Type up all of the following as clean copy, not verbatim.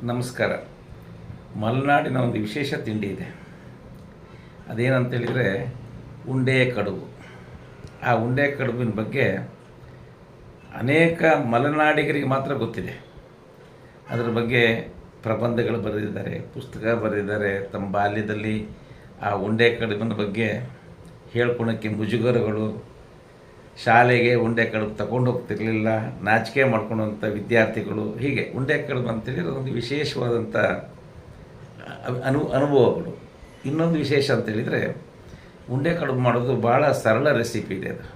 ನಮಸ್ಕಾರ. ಮಲೆನಾಡಿನ ಒಂದು ವಿಶೇಷ ತಿಂಡಿ ಇದೆ. ಅದೇನಂತೇಳಿದರೆ ಉಂಡೆ ಕಡುಬು. ಆ ಉಂಡೆ ಕಡುಬಿನ ಬಗ್ಗೆ ಅನೇಕ ಮಲೆನಾಡಿಗರಿಗೆ ಮಾತ್ರ ಗೊತ್ತಿದೆ. ಅದರ ಬಗ್ಗೆ ಪ್ರಬಂಧಗಳು ಬರೆದಿದ್ದಾರೆ, ಪುಸ್ತಕ ಬರೆದಿದ್ದಾರೆ. ತಮ್ಮ ಬಾಲ್ಯದಲ್ಲಿ ಆ ಉಂಡೆ ಕಡುಬಿನ ಬಗ್ಗೆ ಹೇಳ್ಕೊಳಕ್ಕೆ ಮುಜುಗರಗಳು, ಶಾಲೆಗೆ ಉಂಡೆ ಕಡುಬು ತಗೊಂಡು ಹೋಗ್ತಿರಲಿಲ್ಲ, ನಾಚಿಕೆ ಮಾಡ್ಕೊಳ್ಳುವಂಥ ವಿದ್ಯಾರ್ಥಿಗಳು, ಹೀಗೆ ಉಂಡೆ ಕಡುಬು ಅಂತೇಳಿ ಅದೊಂದು ವಿಶೇಷವಾದಂಥ ಅನುಭವಗಳು. ಇನ್ನೊಂದು ವಿಶೇಷ ಅಂತೇಳಿದರೆ ಉಂಡೆ ಕಡುಬು ಮಾಡೋದು ಭಾಳ ಸರಳ ರೆಸಿಪಿ ಇದೆ. ಅದು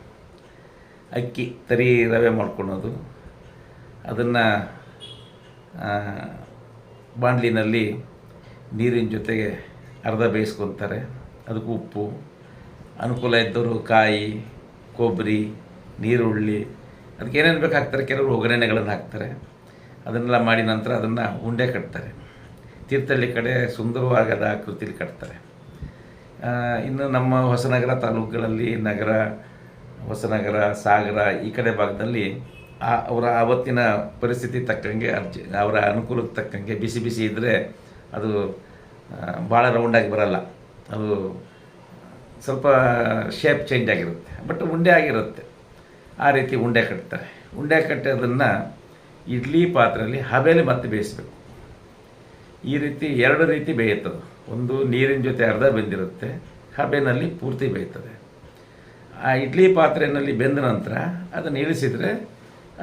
ಅಕ್ಕಿ ತರಿ ರವೆ ಮಾಡ್ಕೊಳೋದು, ಅದನ್ನು ಬಾಣಲಿನಲ್ಲಿ ನೀರಿನ ಜೊತೆಗೆ ಅರ್ಧ ಬೇಯಿಸ್ಕೊತಾರೆ. ಅದಕ್ಕೆ ಉಪ್ಪು, ಅನುಕೂಲ ಇದ್ದವರು ಕಾಯಿ, ಕೊಬ್ಬರಿ, ನೀರುಳ್ಳಿ, ಅದಕ್ಕೆ ಏನೇನು ಬೇಕು ಹಾಕ್ತಾರೆ. ಕೆಲವರು ಒಗ್ಗರಣೆಗಳನ್ನು ಹಾಕ್ತಾರೆ. ಅದನ್ನೆಲ್ಲ ಮಾಡಿ ನಂತರ ಅದನ್ನು ಉಂಡೆ ಕಟ್ತಾರೆ. ತೀರ್ಥಹಳ್ಳಿ ಕಡೆ ಸುಂದರವಾಗದ ಆಕೃತಿಲಿ ಕಟ್ತಾರೆ. ಇನ್ನು ನಮ್ಮ ಹೊಸನಗರ ತಾಲೂಕುಗಳಲ್ಲಿ, ನಗರ, ಹೊಸನಗರ, ಸಾಗರ ಈ ಕಡೆ ಭಾಗದಲ್ಲಿ ಅವರ ಆವತ್ತಿನ ಪರಿಸ್ಥಿತಿ ತಕ್ಕಂಗೆ, ಅವರ ಅನುಕೂಲಕ್ಕೆ ತಕ್ಕಂಗೆ ಬಿಸಿ ಬಿಸಿ ಇದ್ದರೆ ಅದು ಭಾಳ ರೌಂಡಾಗಿ ಬರಲ್ಲ, ಅದು ಸ್ವಲ್ಪ ಶೇಪ್ ಚೇಂಜ್ ಆಗಿರುತ್ತೆ, ಬಟ್ ಉಂಡೆ ಆಗಿರುತ್ತೆ. ಆ ರೀತಿ ಉಂಡೆ ಕಟ್ತಾರೆ. ಉಂಡೆ ಕಟ್ಟಿ ಅದನ್ನು ಇಡ್ಲಿ ಪಾತ್ರೆಯಲ್ಲಿ ಹಬೆಯಲ್ಲಿ ಮತ್ತೆ ಬೇಯಿಸಬೇಕು. ಈ ರೀತಿ ಎರಡು ರೀತಿ ಬೇಯುತ್ತದೆ. ಒಂದು ನೀರಿನ ಜೊತೆ ಅರ್ಧ ಬೆಂದಿರುತ್ತೆ, ಹಬೆಯಲ್ಲಿ ಪೂರ್ತಿ ಬೇಯ್ತದೆ. ಆ ಇಡ್ಲಿ ಪಾತ್ರೆಯಲ್ಲಿ ಬೆಂದ ನಂತರ ಅದನ್ನು ಇಳಿಸಿದರೆ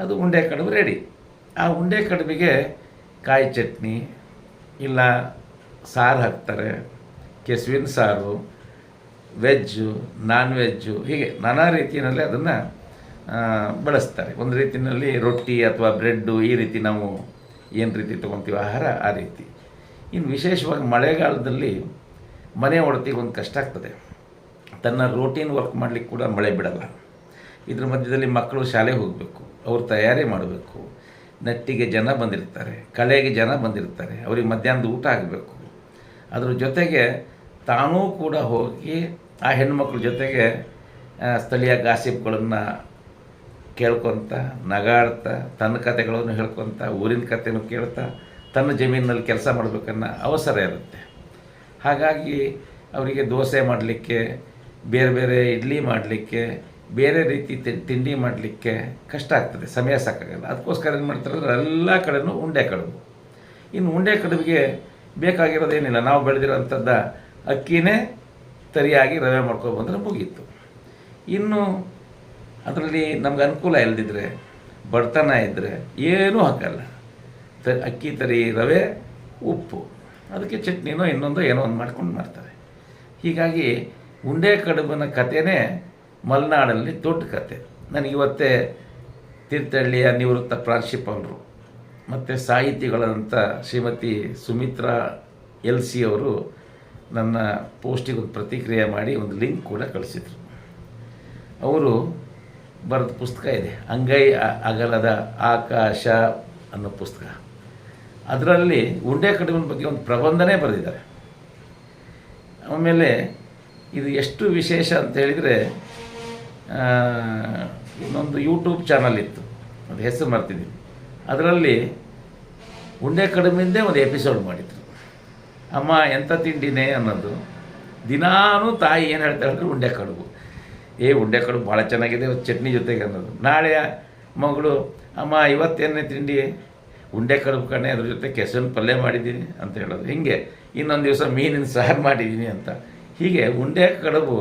ಅದು ಉಂಡೆ ಕಡುಬು ರೆಡಿ. ಆ ಉಂಡೆ ಕಡುಬಿಗೆ ಕಾಯಿ ಚಟ್ನಿ ಇಲ್ಲ ಸಾರು ಹಾಕ್ತಾರೆ, ಕೆಸುವಿನ ಸಾರು, ವೆಜ್ಜು, ನಾನ್ ವೆಜ್ಜು, ಹೀಗೆ ನಾನಾ ರೀತಿಯಲ್ಲಿ ಅದನ್ನು ಬಳಸ್ತಾರೆ. ಒಂದು ರೀತಿಯಲ್ಲಿ ರೊಟ್ಟಿ ಅಥವಾ ಬ್ರೆಡ್ಡು, ಈ ರೀತಿ ನಾವು ಏನು ರೀತಿ ತೊಗೊತೀವಿ ಆಹಾರ, ಆ ರೀತಿ. ಇನ್ನು ವಿಶೇಷವಾಗಿ ಮಳೆಗಾಲದಲ್ಲಿ ಮನೆ ಒಡತಿಗೆ ಒಂದು ಕಷ್ಟ ಆಗ್ತದೆ. ತನ್ನ ರೋಟೀನ್ ವರ್ಕ್ ಮಾಡಲಿಕ್ಕೆ ಕೂಡ ಮಳೆ ಬಿಡಲ್ಲ. ಇದ್ರ ಮಧ್ಯದಲ್ಲಿ ಮಕ್ಕಳು ಶಾಲೆಗೆ ಹೋಗಬೇಕು, ಅವ್ರು ತಯಾರಿ ಮಾಡಬೇಕು, ನಟ್ಟಿಗೆ ಜನ ಬಂದಿರ್ತಾರೆ, ಕಳೆಗೆ ಜನ ಬಂದಿರ್ತಾರೆ, ಅವ್ರಿಗೆ ಮಧ್ಯಾಹ್ನದ ಊಟ ಆಗಬೇಕು. ಅದ್ರ ಜೊತೆಗೆ ತಾನೂ ಕೂಡ ಹೋಗಿ ಆ ಹೆಣ್ಣುಮಕ್ಳ ಜೊತೆಗೆ ಸ್ಥಳೀಯ ಗಾಸಿಪ್ಗಳನ್ನು ಕೇಳ್ಕೊತ, ನಗಾಡ್ತಾ, ತನ್ನ ಕತೆಗಳನ್ನು ಹೇಳ್ಕೊತ, ಊರಿನ ಕತೆನೂ ಕೇಳ್ತಾ, ತನ್ನ ಜಮೀನಿನಲ್ಲಿ ಕೆಲಸ ಮಾಡಬೇಕನ್ನೋ ಅವಸರ ಇರುತ್ತೆ. ಹಾಗಾಗಿ ಅವರಿಗೆ ದೋಸೆ ಮಾಡಲಿಕ್ಕೆ, ಬೇರೆ ಬೇರೆ ಇಡ್ಲಿ ಮಾಡಲಿಕ್ಕೆ, ಬೇರೆ ರೀತಿ ತಿಂಡಿ ಮಾಡಲಿಕ್ಕೆ ಕಷ್ಟ ಆಗ್ತದೆ, ಸಮಯ ಸಾಕಾಗಲ್ಲ. ಅದಕ್ಕೋಸ್ಕರ ಏನು ಮಾಡ್ತಾರೆ, ಎಲ್ಲ ಕಡೆಯೂ ಉಂಡೆ ಕಡುಬು. ಇನ್ನು ಉಂಡೆ ಕಡುಬಿಗೆ ಬೇಕಾಗಿರೋದೇನಿಲ್ಲ, ನಾವು ಬೆಳೆದಿರೋಂಥದ್ದು ಅಕ್ಕಿನೇ ತರಿಯಾಗಿ ರವೆ ಮಾಡ್ಕೊಬಂದ್ರೆ ಮುಗೀತು. ಇನ್ನು ಅದರಲ್ಲಿ ನಮ್ಗೆ ಅನುಕೂಲ ಇಲ್ಲದಿದ್ದರೆ, ಬಡತನ ಇದ್ದರೆ ಏನೂ ಹಾಕಲ್ಲ. ಅಕ್ಕಿ ತರಿ ರವೆ, ಉಪ್ಪು, ಅದಕ್ಕೆ ಚಟ್ನಿನೋ ಇನ್ನೊಂದು ಏನೋ ಒಂದು ಮಾಡ್ಕೊಂಡು ಮಾಡ್ತಾರೆ. ಹೀಗಾಗಿ ಉಂಡೆ ಕಡುಬಿನ ಕಥೆನೇ ಮಲೆನಾಡಲ್ಲಿ ದೊಡ್ಡ ಕತೆ. ನನಗಿವತ್ತೇ ತೀರ್ಥಹಳ್ಳಿಯ ನಿವೃತ್ತ ಪ್ರಾಂಶುಪಾಲರು ಮತ್ತು ಸಾಹಿತಿಗಳಂಥ ಶ್ರೀಮತಿ ಸುಮಿತ್ರಾ LC ಅವರು ನನ್ನ ಪೋಸ್ಟಿಗೆ ಒಂದು ಪ್ರತಿಕ್ರಿಯೆ ಮಾಡಿ ಒಂದು ಲಿಂಕ್ ಕೂಡ ಕಳಿಸಿದರು. ಅವರು ಬರೆದ ಪುಸ್ತಕ ಇದೆ, ಅಂಗೈ ಅಗಲದ ಆಕಾಶ ಅನ್ನೋ ಪುಸ್ತಕ. ಅದರಲ್ಲಿ ಉಂಡೆ ಕಡುಬಿನ ಬಗ್ಗೆ ಒಂದು ಪ್ರಬಂಧನೇ ಬರೆದಿದ್ದಾರೆ. ಆಮೇಲೆ ಇದು ಎಷ್ಟು ವಿಶೇಷ ಅಂತ ಹೇಳಿದರೆ, ಇನ್ನೊಂದು ಯೂಟ್ಯೂಬ್ ಚಾನಲ್ ಇತ್ತು, ಅದು ಹೆಸರು ಮಾಡ್ತಿದ್ದೀವಿ. ಅದರಲ್ಲಿ ಉಂಡೆ ಕಡುಬಿಂದೇ ಒಂದು ಎಪಿಸೋಡ್ ಮಾಡಿದರು. ಅಮ್ಮ ಎಂಥ ತಿಂಡಿನೇ ಅನ್ನೋದು. ದಿನಾನೂ ತಾಯಿ ಏನು ಹೇಳ್ತಾ ಹೇಳಿದ್ರು, ಉಂಡೆ ಕಡುಬು, ಉಂಡೆ ಕಡುಬು ಭಾಳ ಚೆನ್ನಾಗಿದೆ ಚಟ್ನಿ ಜೊತೆಗೆ ಅನ್ನೋದು. ನಾಳೆ ಮಗಳು, ಅಮ್ಮ ಇವತ್ತೇನೇ ತಿಂಡಿ, ಉಂಡೆ ಕಡುಬು ಕಣ್ಣೆ, ಅದ್ರ ಜೊತೆ ಕೆಸರಿನ ಪಲ್ಯ ಮಾಡಿದ್ದೀನಿ ಅಂತ ಹೇಳೋದು. ಹೀಗೆ ಇನ್ನೊಂದು ದಿವಸ ಮೀನಿನ ಸಾರು ಮಾಡಿದ್ದೀನಿ ಅಂತ. ಹೀಗೆ ಉಂಡೆ ಕಡುಬು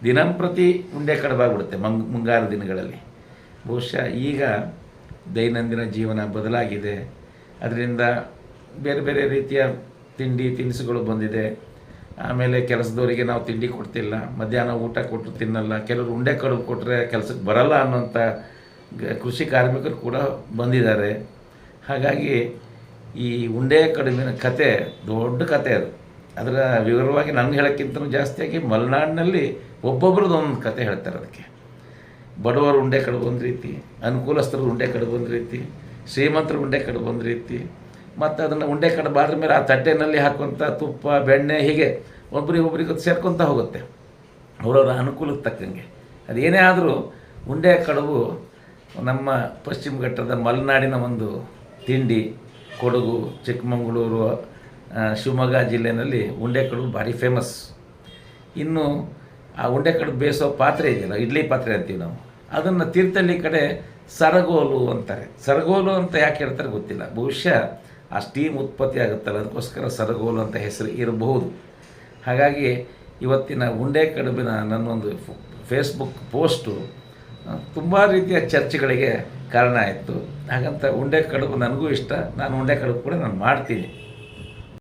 ದಿನಂಪ್ರತಿ ಉಂಡೆ ಕಡುಬಾಗ್ಬಿಡುತ್ತೆ ಮುಂಗಾರು ದಿನಗಳಲ್ಲಿ. ಬಹುಶಃ ಈಗ ದೈನಂದಿನ ಜೀವನ ಬದಲಾಗಿದೆ, ಅದರಿಂದ ಬೇರೆ ಬೇರೆ ರೀತಿಯ ತಿಂಡಿ ತಿನಿಸುಗಳು ಬಂದಿದೆ. ಆಮೇಲೆ ಕೆಲಸದವರಿಗೆ ನಾವು ತಿಂಡಿ ಕೊಡ್ತಿಲ್ಲ, ಮಧ್ಯಾಹ್ನ ಊಟ ಕೊಟ್ಟರು ತಿನ್ನಲ್ಲ, ಕೆಲವರು ಉಂಡೆ ಕಡುಬು ಕೊಟ್ಟರೆ ಕೆಲಸಕ್ಕೆ ಬರಲ್ಲ ಅನ್ನೋಂಥ ಕೃಷಿ ಕಾರ್ಮಿಕರು ಕೂಡ ಬಂದಿದ್ದಾರೆ. ಹಾಗಾಗಿ ಈ ಉಂಡೆ ಕಡುಬಿನ ಕತೆ ದೊಡ್ಡ ಕತೆ. ಅದು ಅದರ ವಿವರವಾಗಿ ನನಗೆ ಹೇಳೋಕ್ಕಿಂತಲೂ ಜಾಸ್ತಿಯಾಗಿ ಮಲೆನಾಡಿನಲ್ಲಿ ಒಬ್ಬೊಬ್ರದ್ದು ಒಂದು ಕತೆ ಹೇಳ್ತಾರೆ. ಅದಕ್ಕೆ ಬಡವರು ಉಂಡೆ ಕಡುಬು ಒಂದು ರೀತಿ, ಅನುಕೂಲಸ್ಥರು ಉಂಡೆ ಕಡುಬು ಒಂದು ರೀತಿ, ಶ್ರೀಮಂತರು ಉಂಡೆ ಕಡುಬು ಒಂದು ರೀತಿ, ಮತ್ತು ಅದನ್ನು ಉಂಡೆ ಕಡುಬು ಆದ್ರ ಮೇಲೆ ಆ ತಟ್ಟೆನಲ್ಲಿ ಹಾಕುವಂಥ ತುಪ್ಪ, ಬೆಣ್ಣೆ, ಹೀಗೆ ಒಬ್ರಿಗೊಬ್ರಿಗೆ ಸೇರ್ಕೊತ ಹೋಗುತ್ತೆ ಅವರವರ ಅನುಕೂಲಕ್ಕೆ ತಕ್ಕಂಗೆ. ಅದೇನೇ ಆದರೂ ಉಂಡೆ ಕಡುಬು ನಮ್ಮ ಪಶ್ಚಿಮ ಘಟ್ಟದ ಮಲೆನಾಡಿನ ಒಂದು ತಿಂಡಿ. ಕೊಡಗು, ಚಿಕ್ಕಮಗಳೂರು, ಶಿವಮೊಗ್ಗ ಜಿಲ್ಲೆಯಲ್ಲಿ ಉಂಡೆ ಕಡುಬು ಭಾರಿ ಫೇಮಸ್. ಇನ್ನು ಆ ಉಂಡೆ ಕಡುಬು ಬೇಯಿಸೋ ಪಾತ್ರೆ ಇದೆಯಲ್ಲ, ಇಡ್ಲಿ ಪಾತ್ರೆ ಅಂತೀವಿ ನಾವು, ಅದನ್ನು ತೀರ್ಥಹಳ್ಳಿ ಕಡೆ ಸರಗೋಲು ಅಂತಾರೆ. ಸರಗೋಲು ಅಂತ ಯಾಕೆ ಹೇಳ್ತಾರೆ ಗೊತ್ತಿಲ್ಲ, ಬಹುಶಃ ಆ ಸ್ಟೀಮ್ ಉತ್ಪತ್ತಿ ಆಗುತ್ತಲ್ಲ ಅದಕ್ಕೋಸ್ಕರ ಸರಗೋಲು ಅಂತ ಹೆಸರು ಇರಬಹುದು. ಹಾಗಾಗಿ ಇವತ್ತಿನ ಉಂಡೆ ಕಡುಬಿನ ನನ್ನೊಂದು ಫೇಸ್ಬುಕ್ ಪೋಸ್ಟು ತುಂಬ ರೀತಿಯ ಚರ್ಚೆಗಳಿಗೆ ಕಾರಣ ಆಯಿತು. ಹಾಗಂತ ಉಂಡೆ ಕಡುಬು ನನಗೂ ಇಷ್ಟ, ನಾನು ಉಂಡೆ ಕಡುಬು ಕೂಡ ನಾನು ಮಾಡ್ತೀನಿ.